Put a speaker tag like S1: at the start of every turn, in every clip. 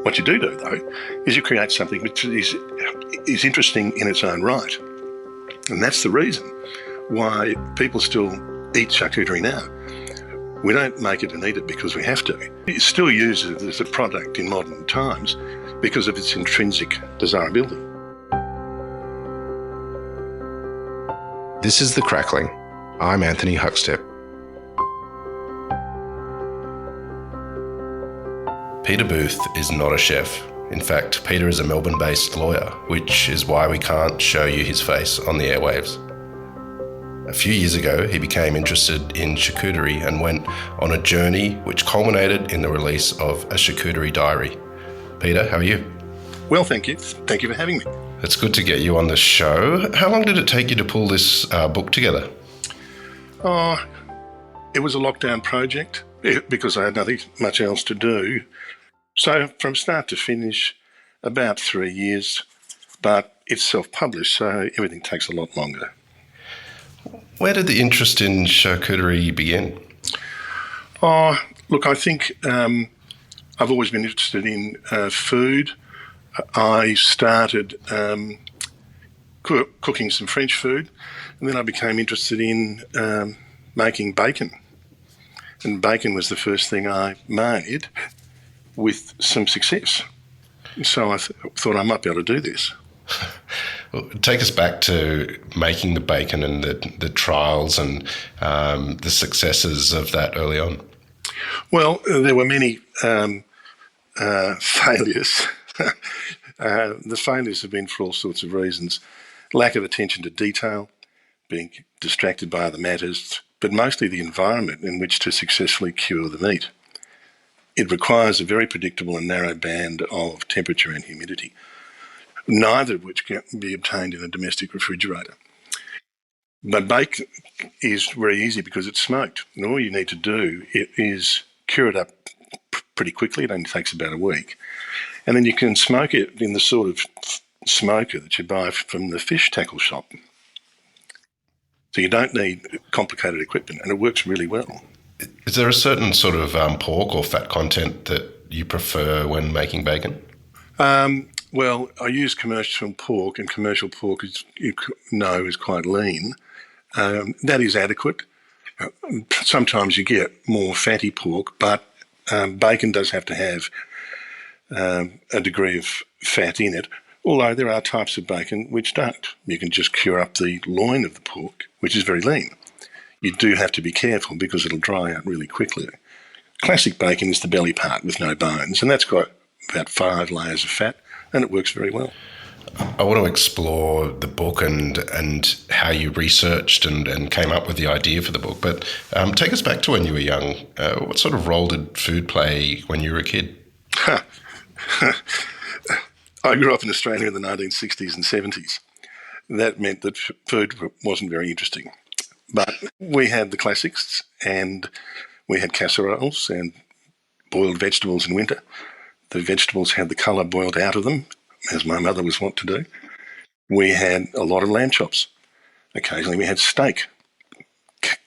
S1: What you do, though, is you create something which is interesting in its own right. And that's the reason why people still eat charcuterie now. We don't make it and eat it because we have to. It's still used as a product in modern times because of its intrinsic desirability.
S2: This is The Crackling. I'm Anthony Huckstep.
S3: Peter Booth is not a chef. In fact, Peter is a Melbourne-based lawyer, which is why we can't show you his face on the airwaves. A few years ago, he became interested in charcuterie and went on a journey which culminated in the release of A Charcuterie Diary. Peter, how are you?
S1: Well, thank you. Thank you for having me.
S3: It's good to get you on the show. How long did it take you to pull this book together?
S1: It was a lockdown project because I had nothing much else to do. So from start to finish, about 3 years, but it's self-published, so everything takes a lot longer.
S3: Where did the interest in charcuterie begin?
S1: Look, I think I've always been interested in food. I started cooking some French food, and then I became interested in making bacon. And bacon was the first thing I made with some success. So I thought I might be able to do this.
S3: Well, take us back to making the bacon and the trials and the successes of that early on.
S1: Well, there were many failures. The failures have been for all sorts of reasons. Lack of attention to detail, being distracted by other matters, but mostly the environment in which to successfully cure the meat. It requires a very predictable and narrow band of temperature and humidity, neither of which can be obtained in a domestic refrigerator. But bacon is very easy because it's smoked, and all you need to do is cure it up pretty quickly. It only takes about a week. And then you can smoke it in the sort of smoker that you buy from the fish tackle shop. So you don't need complicated equipment, and it works really well.
S3: Is there a certain sort of pork or fat content that you prefer when making bacon?
S1: Well, I use commercial pork, and commercial pork, as you know, is quite lean. That is adequate. Sometimes you get more fatty pork, but bacon does have to have a degree of fat in it, although there are types of bacon which don't. You can just cure up the loin of the pork, which is very lean. You do have to be careful because it'll dry out really quickly. Classic bacon is the belly part with no bones, and that's got about 5 layers of fat, and it works very well.
S3: I want to explore the book and how you researched and came up with the idea for the book, but take us back to when you were young. What sort of role did food play when you were a kid?
S1: I grew up in Australia in the 1960s and 70s. That meant that food wasn't very interesting. But we had the classics, and we had casseroles and boiled vegetables in winter. The vegetables had the colour boiled out of them, as my mother was wont to do. We had a lot of lamb chops. Occasionally we had steak.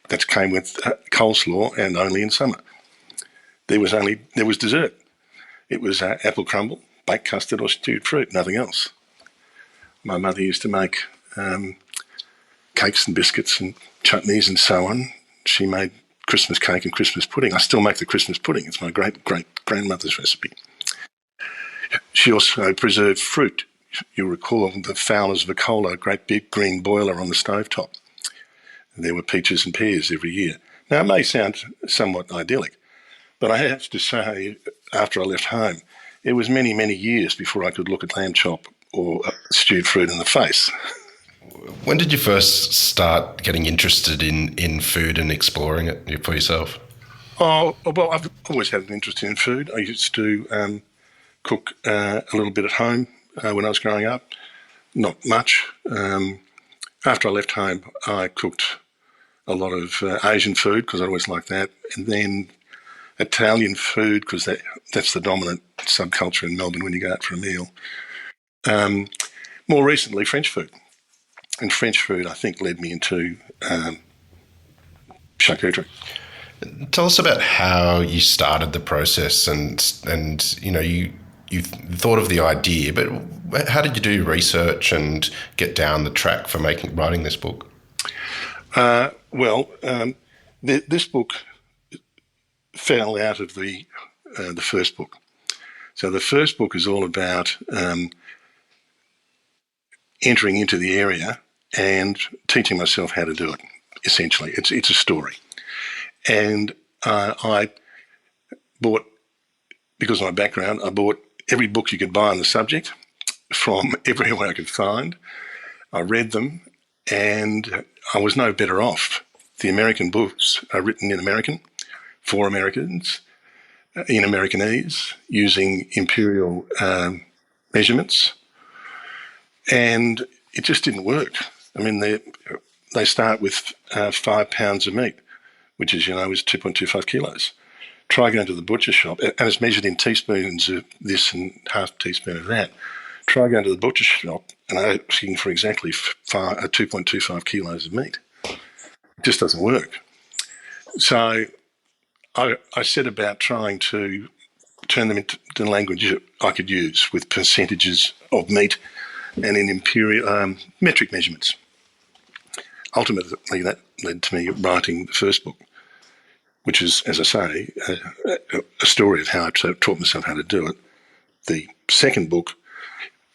S1: That came with coleslaw, and only in summer. There was dessert. It was apple crumble, baked custard or stewed fruit, nothing else. My mother used to make cakes and biscuits and chutneys and so on. She made Christmas cake and Christmas pudding. I still make the Christmas pudding. It's my great-great-grandmother's recipe. She also preserved fruit. You'll recall the Fowler's Vicola, a great big green boiler on the stovetop. There were peaches and pears every year. Now, it may sound somewhat idyllic, but I have to say, after I left home, it was many, many years before I could look at lamb chop or stewed fruit in the face.
S3: When did you first start getting interested in food and exploring it for yourself?
S1: Oh, well, I've always had an interest in food. I used to cook a little bit at home when I was growing up. Not much. After I left home, I cooked a lot of Asian food because I always liked that, and then Italian food because that's the dominant subculture in Melbourne when you go out for a meal. More recently, French food. And French food, I think, led me into charcuterie.
S3: Tell us about how you started the process, and you you thought of the idea, but how did you do research and get down the track for writing this book?
S1: This book fell out of the first book. So the first book is all about entering into the area and teaching myself how to do it. Essentially, it's a story, and I bought, because of my background, I bought every book you could buy on the subject from everywhere I could find. I read them, and I was no better off. The American books are written in American, for Americans, in Americanese, using imperial measurements, and it just didn't work. I mean, they start with 5 pounds of meat, which is 2.25 kilos. Try going to the butcher shop, and it's measured in teaspoons of this and half a teaspoon of that. Try going to the butcher shop and asking for exactly 2.25 kilos of meat. It just doesn't work. So I set about trying to turn them into language I could use with percentages of meat and in imperial metric measurements. Ultimately, that led to me writing the first book, which is, as I say, a story of how I taught myself how to do it. The second book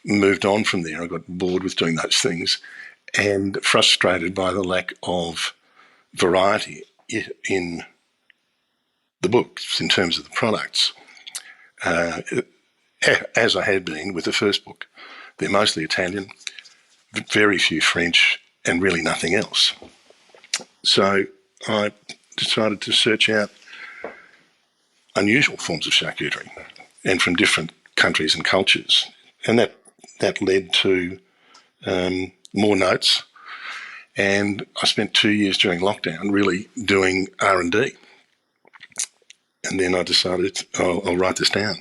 S1: moved on from there. I got bored with doing those things and frustrated by the lack of variety in the books in terms of the products, as I had been with the first book. They're mostly Italian, very few French, and really nothing else. So I decided to search out unusual forms of charcuterie and from different countries and cultures. And that led to more notes. And I spent 2 years during lockdown really doing R&D. And then I decided I'll write this down.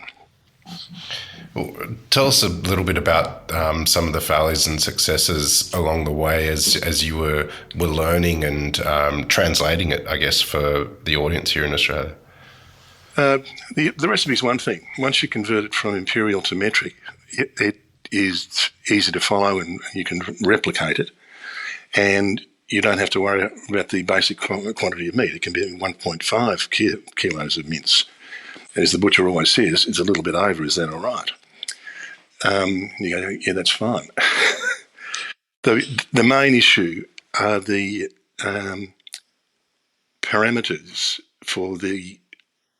S3: Well, tell us a little bit about some of the failures and successes along the way as you were learning and translating it, I guess, for the audience here in Australia.
S1: The recipe is one thing. Once you convert it from imperial to metric, it is easy to follow and you can replicate it. And you don't have to worry about the basic quantity of meat. It can be 1.5 kilos of mince. As the butcher always says, it's a little bit over. Is that all right? You go, yeah, that's fine. The main issue are the parameters for the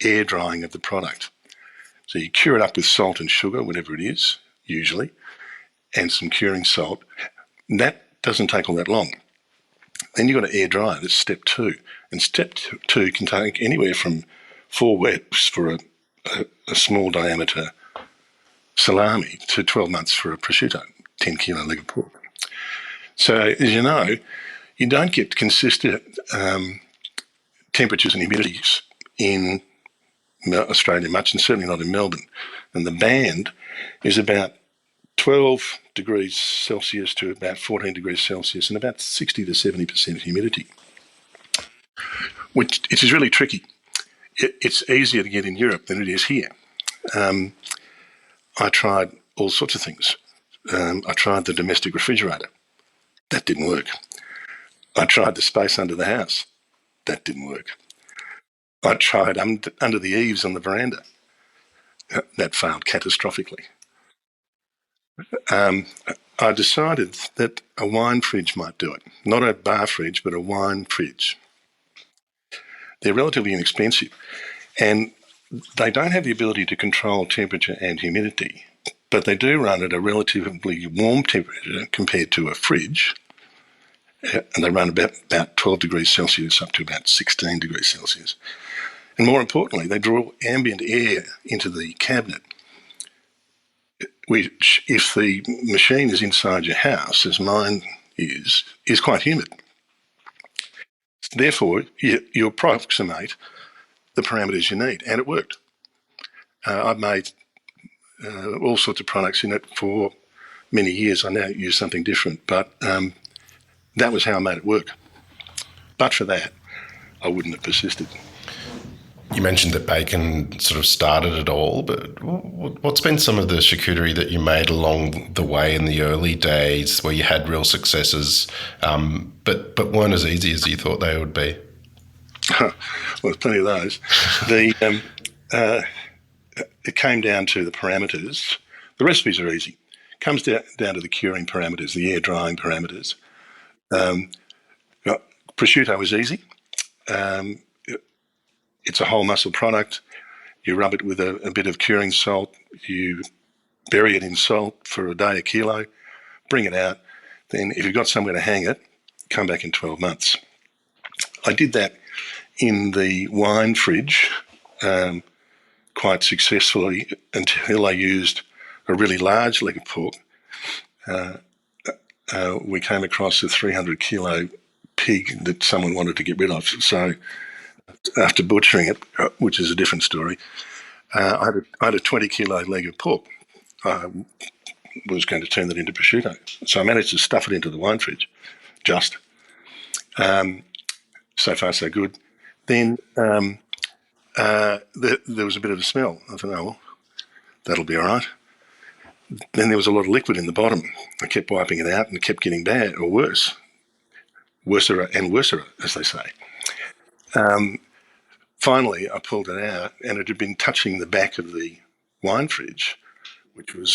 S1: air drying of the product. So you cure it up with salt and sugar, whatever it is, usually, and some curing salt. That doesn't take all that long. Then you've got to air dry it. That's step 2. And step 2 can take anywhere from 4 weeks for a small diameter salami to 12 months for a prosciutto, 10 kilo leg of pork. So, as you know, you don't get consistent temperatures and humidities in Australia much, and certainly not in Melbourne. And the band is about 12 degrees Celsius to about 14 degrees Celsius and about 60 to 70% humidity, which is really tricky. It's easier to get in Europe than it is here. I tried all sorts of things. I tried the domestic refrigerator. That didn't work. I tried the space under the house. That didn't work. I tried under the eaves on the veranda. That failed catastrophically. I decided that a wine fridge might do it. Not a bar fridge, but a wine fridge. They're relatively inexpensive, and they don't have the ability to control temperature and humidity, but they do run at a relatively warm temperature compared to a fridge, and they run about 12 degrees Celsius up to about 16 degrees Celsius. And more importantly, they draw ambient air into the cabinet, which, if the machine is inside your house, as mine is quite humid. Therefore, you approximate the parameters you need, and it worked. I've made all sorts of products in it for many years. I now use something different, but that was how I made it work. But for that, I wouldn't have persisted.
S3: You mentioned that bacon sort of started it all, but what's been some of the charcuterie that you made along the way in the early days where you had real successes, but weren't as easy as you thought they would be?
S1: Well, there's plenty of those. The It came down to the parameters. The recipes are easy. It comes down to the curing parameters, the air drying parameters. Prosciutto was easy. It's a whole muscle product. You rub it with a bit of curing salt. You bury it in salt for a day, a kilo, bring it out. Then if you've got somewhere to hang it, come back in 12 months. I did that in the wine fridge quite successfully until I used a really large leg of pork. We came across a 300 kilo pig that someone wanted to get rid of. So after butchering it, which is a different story, I had a 20 kilo leg of pork. I was going to turn that into prosciutto. So I managed to stuff it into the wine fridge, just. So far, so good. Then there was a bit of a smell. I thought, oh, well, that'll be all right. Then there was a lot of liquid in the bottom. I kept wiping it out and it kept getting bad or worse. Worser and worser, as they say. Finally, I pulled it out and it had been touching the back of the wine fridge, which was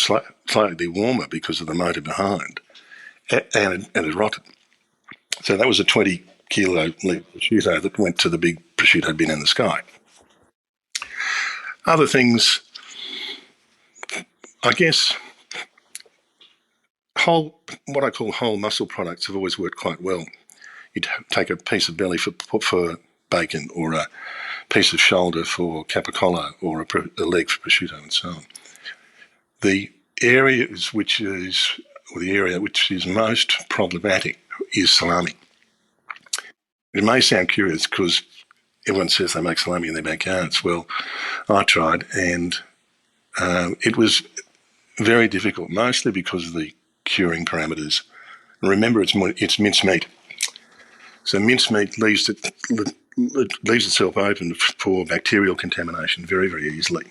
S1: slightly warmer because of the motor behind, and it rotted. So that was a 20 kilo prosciutto that went to the big prosciutto bin in the sky. Other things, I guess, what I call whole muscle products have always worked quite well. You'd take a piece of belly for bacon, or a piece of shoulder for capicola, or a leg for prosciutto, and so on. The area which is most problematic is salami. It may sound curious because everyone says they make salami in their backyards. Well, I tried, and it was very difficult, mostly because of the curing parameters. And remember, it's mincemeat. So mincemeat leaves itself open for bacterial contamination very, very easily.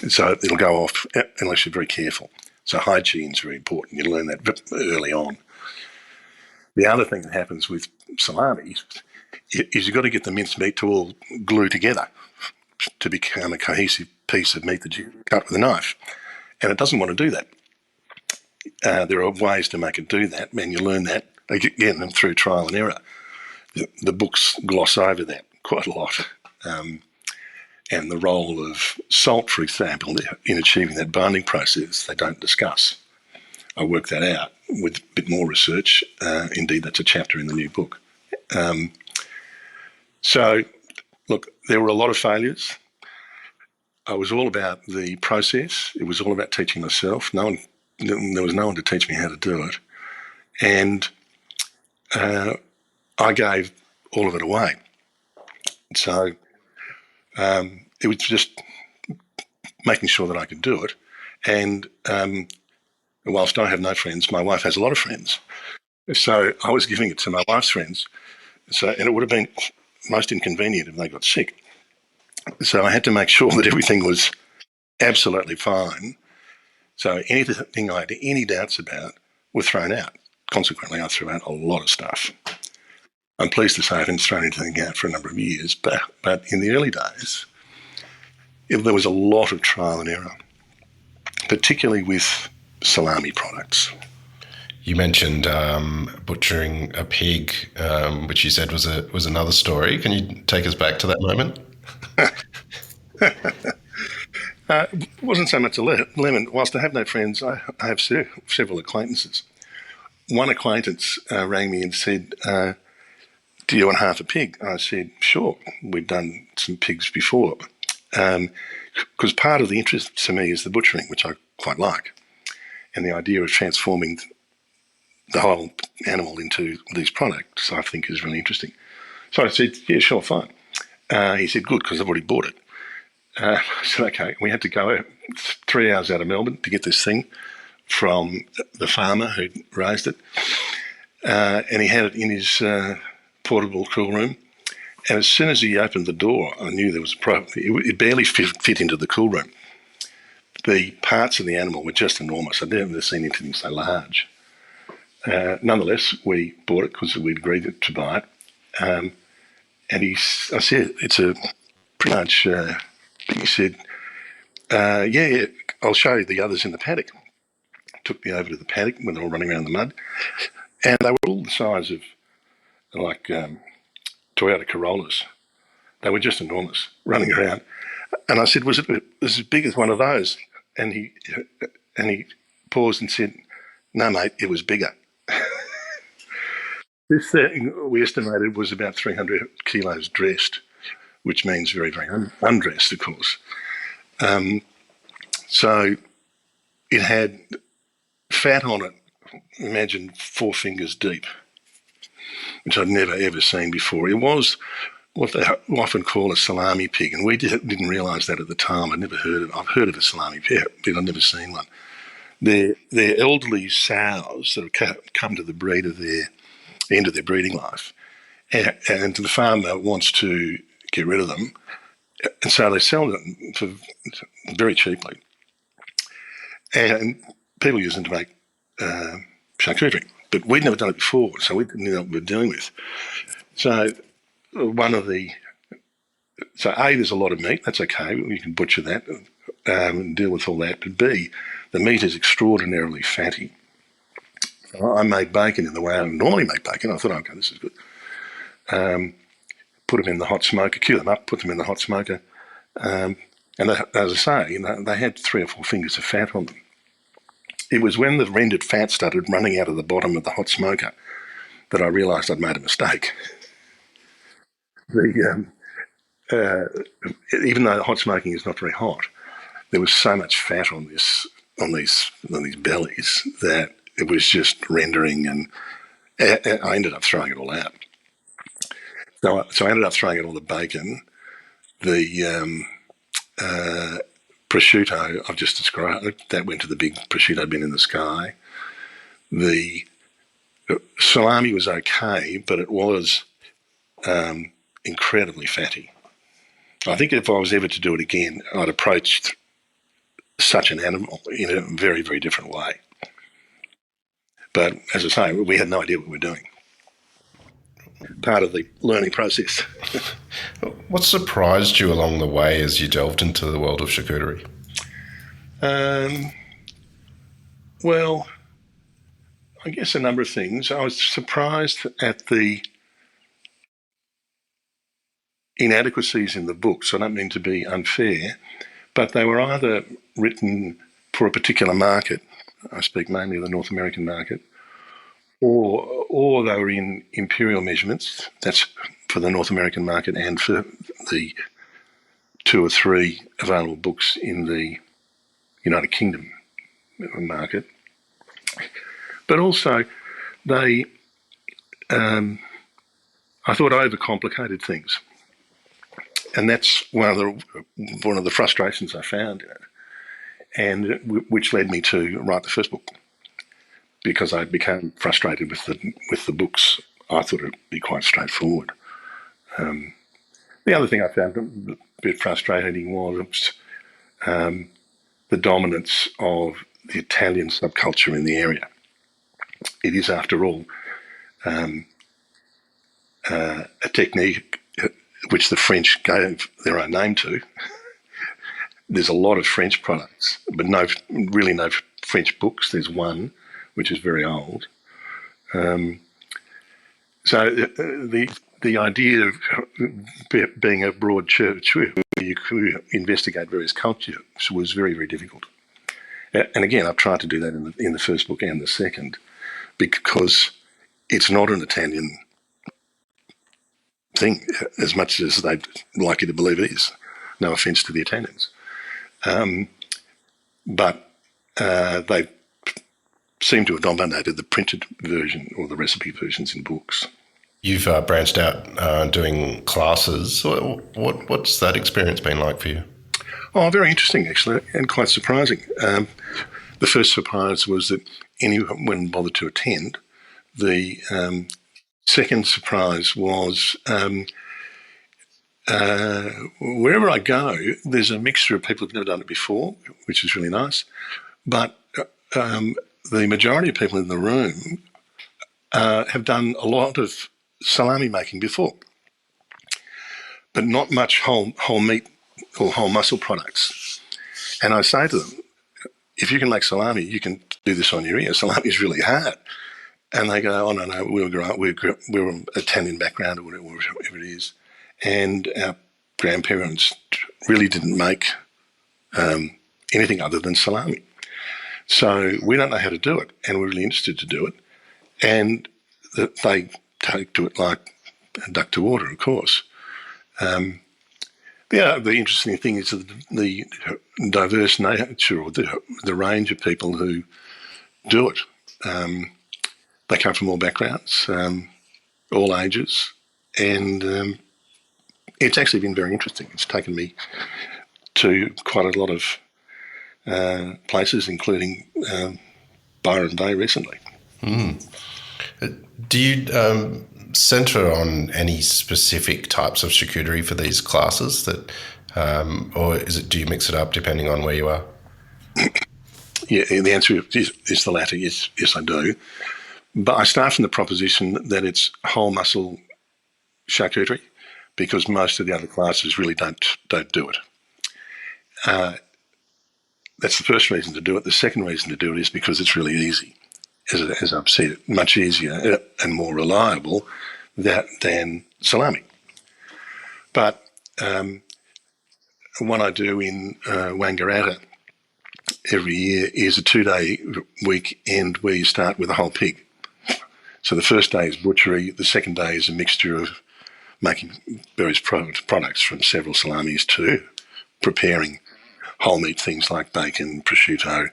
S1: So it'll go off unless you're very careful. So hygiene is very important. You learn that early on. The other thing that happens with salami is you've got to get the mincemeat to all glue together to become a cohesive piece of meat that you cut with a knife. And it doesn't want to do that. There are ways to make it do that, and you learn that, again, through trial and error. The books gloss over that quite a lot. And the role of salt, for example, in achieving that binding process, they don't discuss. I worked that out with a bit more research. Indeed, that's a chapter in the new book. So, look, there were a lot of failures. I was all about the process. It was all about teaching myself. There was no one to teach me how to do it. And I gave all of it away. So it was just making sure that I could do it. And whilst I have no friends, my wife has a lot of friends. So I was giving it to my wife's friends. And it would have been most inconvenient if they got sick. So I had to make sure that everything was absolutely fine. So anything I had any doubts about were thrown out. Consequently, I threw out a lot of stuff. I'm pleased to say I haven't thrown anything out for a number of years, but in the early days, there was a lot of trial and error, particularly with salami products.
S3: You mentioned butchering a pig, which you said was another story. Can you take us back to that moment?
S1: It wasn't so much a lemon. Whilst I have no friends, I have several acquaintances. One acquaintance rang me and said, do you want half a pig? I said, sure. We've done some pigs before. Because part of the interest to me is the butchering, which I quite like, and the idea of transforming the whole animal into these products I think is really interesting. So I said, yeah, sure, fine. He said, good, because I've already bought it. I said, okay. We had to go 3 hours out of Melbourne to get this thing from the farmer who raised it. And he had it in his portable cool room. And as soon as he opened the door, I knew there was a problem. It barely fit into the cool room. The parts of the animal were just enormous. I'd never seen anything so large. Nonetheless, we bought it because we'd agreed to buy it. And I said, it's a pretty much, he said, yeah, I'll show you the others in the paddock. Took me over to the paddock when they were running around the mud. And they were all the size of like Toyota Corollas. They were just enormous, running around. And I said, was it as big as one of those? And he paused and said, no, mate, it was bigger. This thing we estimated was about 300 kilos dressed, which means very, very undressed, of course. So it had fat on it, imagine 4 fingers deep, which I'd never, ever seen before. It was what they often call a salami pig, and we didn't realise that at the time. I'd never heard of it. I've heard of a salami pig, but I've never seen one. They're elderly sows that have come to the end of their breeding life, and the farmer wants to get rid of them, and so they sell them for very cheaply. And people use them to make charcuterie, but we'd never done it before, so we didn't know what we were dealing with. So there's a lot of meat. That's okay. You can butcher that and deal with all that. But B, the meat is extraordinarily fatty. I made bacon in the way I normally make bacon. I thought, okay, this is good. Put them in the hot smoker, cue them up, put them in the hot smoker. And they, as I say, they had 3 or 4 fingers of fat on them. It was when the rendered fat started running out of the bottom of the hot smoker that I realised I'd made a mistake. Even though hot smoking is not very hot, there was so much fat on these bellies that it was just rendering, and I ended up throwing it all out. So I ended up throwing out all the bacon, the prosciutto I've just described, that went to the big prosciutto bin in the sky. The salami was okay, but it was incredibly fatty. I think if I was ever to do it again, I'd approach such an animal in a very, very different way. But as I say, we had no idea what we were doing. Part of the learning process.
S3: What surprised you along the way as you delved into the world of charcuterie?
S1: Well, I guess a number of things. I was surprised at the inadequacies in the books. I don't mean to be unfair, but they were either written for a particular market, I speak mainly of the North American market, or they were in imperial measurements, that's for the North American market and for the 2 or 3 available books in the United Kingdom market. But also they, I thought, overcomplicated things. And that's one of the frustrations I found in it, and which led me to write the first book, because I became frustrated with the books. I thought it'd be quite straightforward. The other thing I found a bit frustrating was the dominance of the Italian subculture in the area. It is, after all, a technique which the French gave their own name to. There's a lot of French products, but no French books. There's one, which is very old. So the idea of being a broad church where you could investigate various cultures was very, very difficult. And again, I've tried to do that in the first book and the second, because it's not an Italian thing as much as they'd like you to believe it is. No offence to the Italians. But they seem to have dominated the printed version or the recipe versions in books.
S3: You've branched out doing classes. What's that experience been like for you?
S1: Oh, very interesting, actually, and quite surprising. The first surprise was that anyone bothered to attend. The second surprise was wherever I go, there's a mixture of people who've never done it before, which is really nice. But the majority of people in the room have done a lot of salami making before, but not much whole meat or whole muscle products. And I say to them, if you can make salami, you can do this on your ear. Salami is really hard. And they go, oh, no, we're Italian background or whatever it is. And our grandparents really didn't make anything other than salami. So we don't know how to do it, and we're really interested to do it. And they take to it like a duck to water, of course. The interesting thing is the diverse nature or the range of people who do it. They come from all backgrounds, all ages, and it's actually been very interesting. It's taken me to quite a lot of places, including Byron Bay recently.
S3: Do you centre on any specific types of charcuterie for these classes, that, or do you mix it up depending on where you are?
S1: Yeah, the answer is the latter. Yes, I do. But I start from the proposition that it's whole muscle charcuterie, because most of the other classes really don't do it. That's the first reason to do it. The second reason to do it is because it's really easy. As I've said, much easier and more reliable than salami. But what I do in Wangaratta every year is a 2-day weekend where you start with a whole pig. So the first day is butchery, the second day is a mixture of making various products from several salamis to preparing whole meat things like bacon, prosciutto,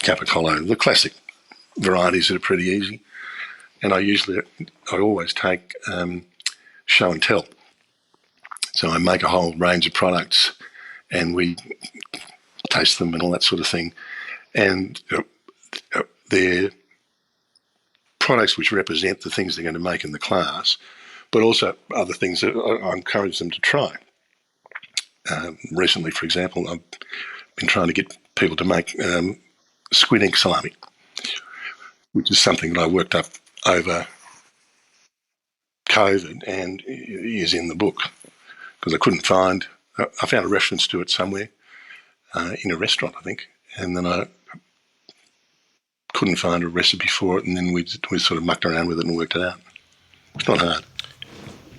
S1: capicola, the classic varieties that are pretty easy. And I always take show and tell. So I make a whole range of products and we taste them and all that sort of thing. And they're products which represent the things they're going to make in the class, but also other things that I encourage them to try. Recently, for example, I've been trying to get people to make squid ink salami, which is something that I worked up over COVID and is in the book, because I found a reference to it somewhere in a restaurant, I think, and then I couldn't find a recipe for it, and then we sort of mucked around with it and worked it out. It's not hard.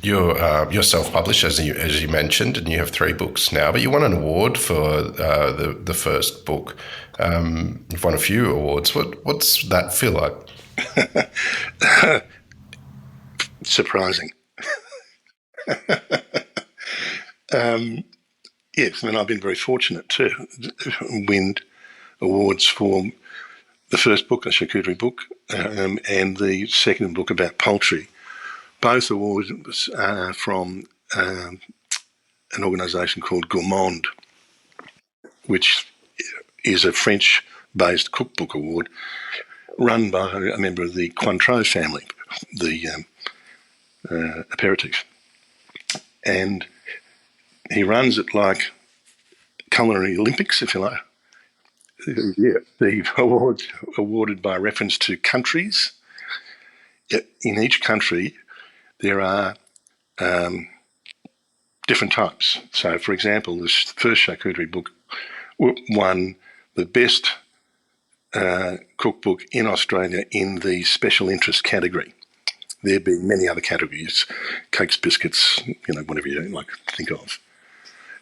S3: You're self-published, as you mentioned, and you have 3 books now, but you won an award for the first book. You've won a few awards. What's that feel like?
S1: Surprising. Yes, I mean, I've been very fortunate to win awards for the first book, a charcuterie book, and the second book about poultry. Both awards from an organisation called Gourmand, which is a French-based cookbook award run by a member of the Cointreau family, the aperitif. And he runs it like culinary Olympics, if you like. Yeah, the awards awarded by reference to countries. In each country, there are different types. So, for example, this first charcuterie book won the best cookbook in Australia in the special interest category. There being many other categories, cakes, biscuits, whatever you like to think of,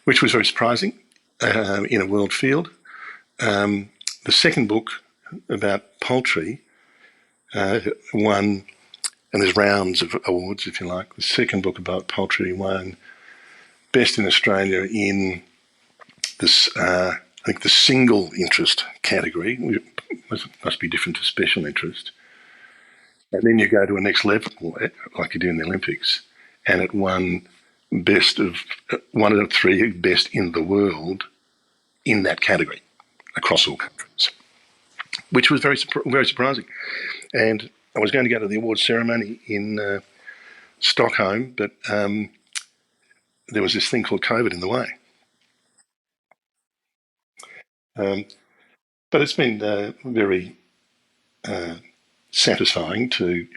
S1: which was very surprising in a world field. The second book about poultry won, and there's rounds of awards, if you like. The second book about poultry won Best in Australia in this, I think, the single interest category. Must be different to special interest. And then you go to a next level, like you do in the Olympics, and it won one of the 3 best in the world in that category across all countries, which was very surprising. And I was going to go to the awards ceremony in Stockholm, but there was this thing called COVID in the way. But it's been very satisfying to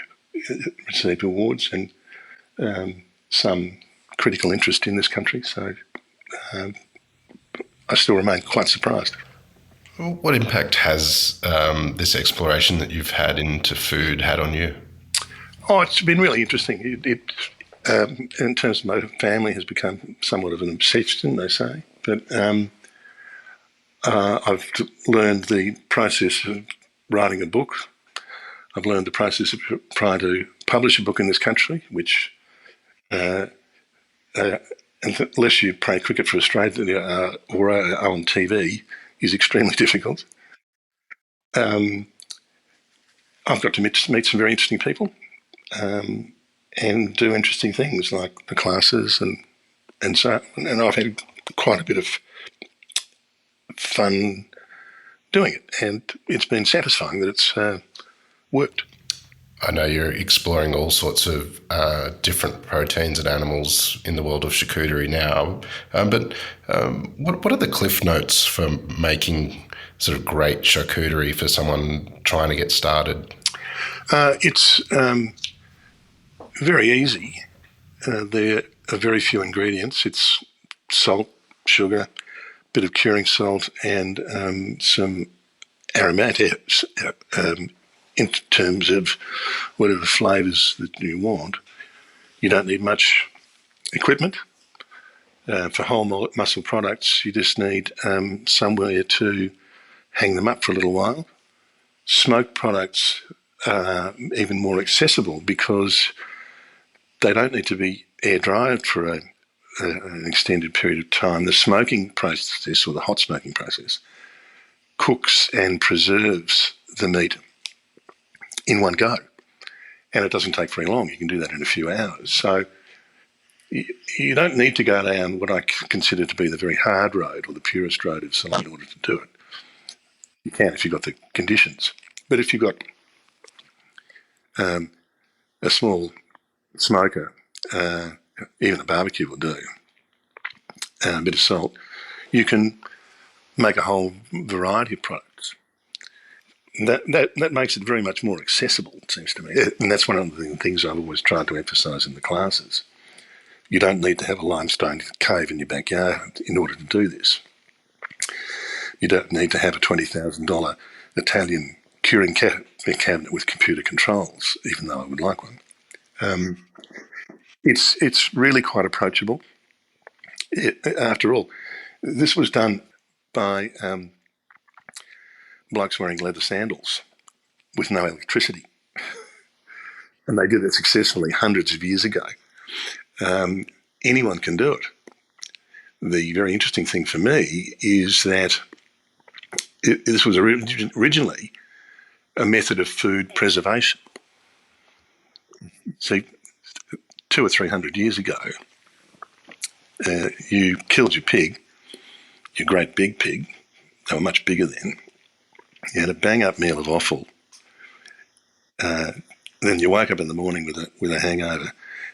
S1: receive awards and some critical interest in this country. So I still remain quite surprised.
S3: What impact has this exploration that you've had into food had on you?
S1: Oh, it's been really interesting. It in terms of my family, has become somewhat of an obsession, they say. But I've learned the process of writing a book. I've learned the process of trying to publish a book in this country, which, unless you play cricket for Australia or are on TV, is extremely difficult. I've got to meet some very interesting people and do interesting things like the classes and so. And I've had quite a bit of fun doing it, and it's been satisfying that it's worked.
S3: I know you're exploring all sorts of different proteins and animals in the world of charcuterie now, but what are the cliff notes for making sort of great charcuterie for someone trying to get started?
S1: It's very easy. There are very few ingredients. It's salt, sugar, a bit of curing salt, and some aromatics in terms of whatever flavours that you want. You don't need much equipment. For whole muscle products, you just need somewhere to hang them up for a little while. Smoked products are even more accessible because they don't need to be air dried for an extended period of time. The smoking process, or the hot smoking process, cooks and preserves the meat in one go, and it doesn't take very long. You can do that in a few hours. So you don't need to go down what I consider to be the very hard road or the purest road of salt in order to do it. You can if you've got the conditions. But if you've got a small smoker, even a barbecue will do, a bit of salt, you can make a whole variety of products. That makes it very much more accessible, it seems to me. And that's one of the things I've always tried to emphasise in the classes. You don't need to have a limestone cave in your backyard in order to do this. You don't need to have a $20,000 Italian curing cabinet with computer controls, even though I would like one. It's really quite approachable. After all, this was done by blokes wearing leather sandals with no electricity. And they did it successfully hundreds of years ago. Anyone can do it. The very interesting thing for me is that this was originally a method of food preservation. See, 200 or 300 years ago, you killed your pig, your great big pig. They were much bigger then. You had a bang-up meal of offal. Then you woke up in the morning with a hangover,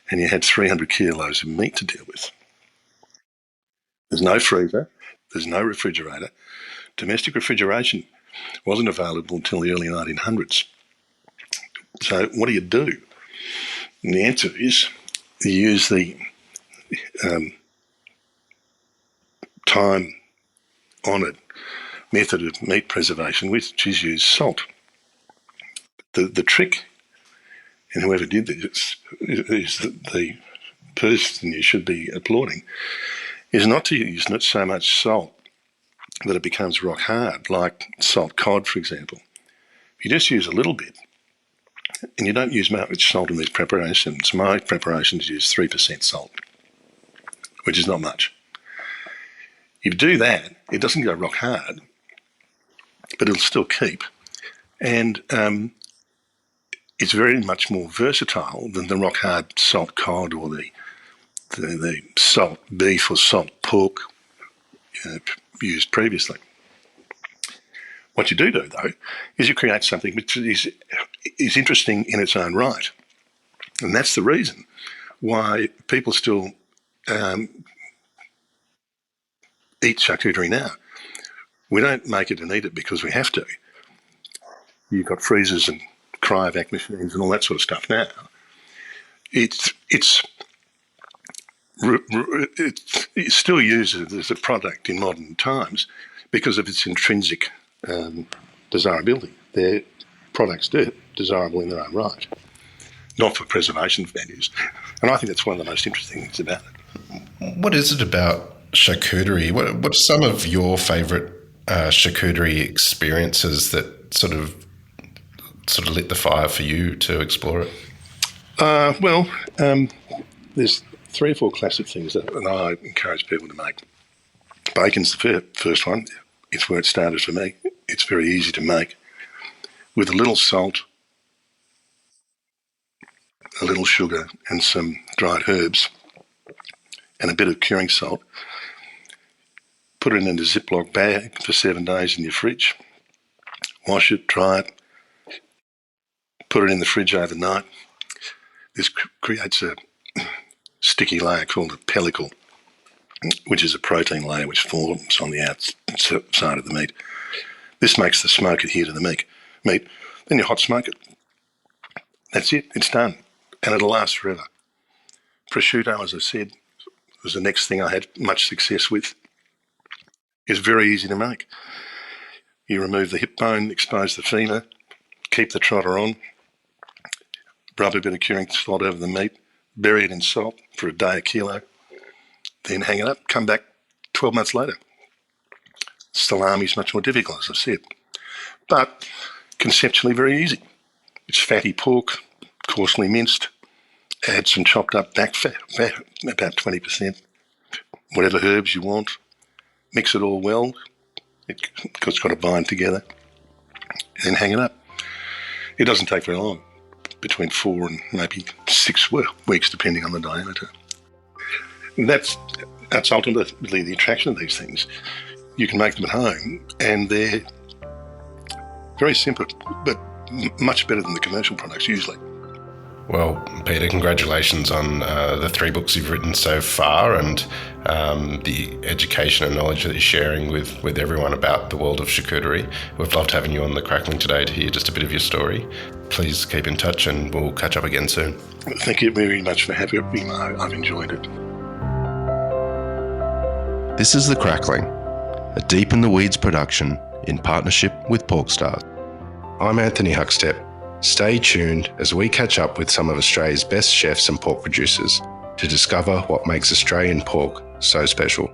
S1: and you had 300 kilos of meat to deal with. There's no freezer. There's no refrigerator. Domestic refrigeration wasn't available until the early 1900s. So what do you do? And the answer is you use the time-honoured method of meat preservation, which is use salt. The trick, and whoever did this is the person you should be applauding, is not to use not so much salt that it becomes rock hard, like salt cod, for example. If you just use a little bit, and you don't use much salt in these preparations, my preparations use 3% salt, which is not much. If you do that, it doesn't go rock hard, but it'll still keep. And it's very much more versatile than the rock hard salt cod or the salt beef or salt pork used previously. What you do, though, is you create something which is interesting in its own right. And that's the reason why people still eat charcuterie now. We don't make it and eat it because we have to. You've got freezers and cryovac machines and all that sort of stuff now. It's still used as a product in modern times because of its intrinsic desirability. Their products are desirable in their own right, not for preservation values. And I think that's one of the most interesting things about it.
S3: What is it about charcuterie? What are some of your favourite charcuterie experiences that sort of lit the fire for you to explore it?
S1: There's 3 or 4 classic things that I encourage people to make. Bacon's the first one. It's where it started for me. It's very easy to make. With a little salt, a little sugar and some dried herbs and a bit of curing salt. Put it in a Ziploc bag for 7 days in your fridge. Wash it, dry it, put it in the fridge overnight. This creates a sticky layer called a pellicle, which is a protein layer which forms on the outside of the meat. This makes the smoke adhere to the meat. Then you hot smoke it. That's it, it's done. And it'll last forever. Prosciutto, as I said, was the next thing I had much success with. It's very easy to make. You remove the hip bone, expose the femur, keep the trotter on, rub a bit of curing salt over the meat, bury it in salt for a day, a kilo, then hang it up, come back 12 months later. Salami is much more difficult, as I said, but conceptually very easy. It's fatty pork, coarsely minced, add some chopped up back fat, about 20%, whatever herbs you want, mix it all well, it's got to bind together, and then hang it up. It doesn't take very long, between 4 and maybe 6 weeks, depending on the diameter. And that's ultimately the attraction of these things. You can make them at home, and they're very simple, but much better than the commercial products usually.
S3: Well, Peter, congratulations on the 3 books you've written so far and the education and knowledge that you're sharing with everyone about the world of charcuterie. We've loved having you on The Crackling today to hear just a bit of your story. Please keep in touch and we'll catch up again soon.
S1: Thank you very much for having me. I've enjoyed it.
S2: This is The Crackling, a Deep in the Weeds production in partnership with PorkStar. I'm Anthony Huckstep. Stay tuned as we catch up with some of Australia's best chefs and pork producers to discover what makes Australian pork so special.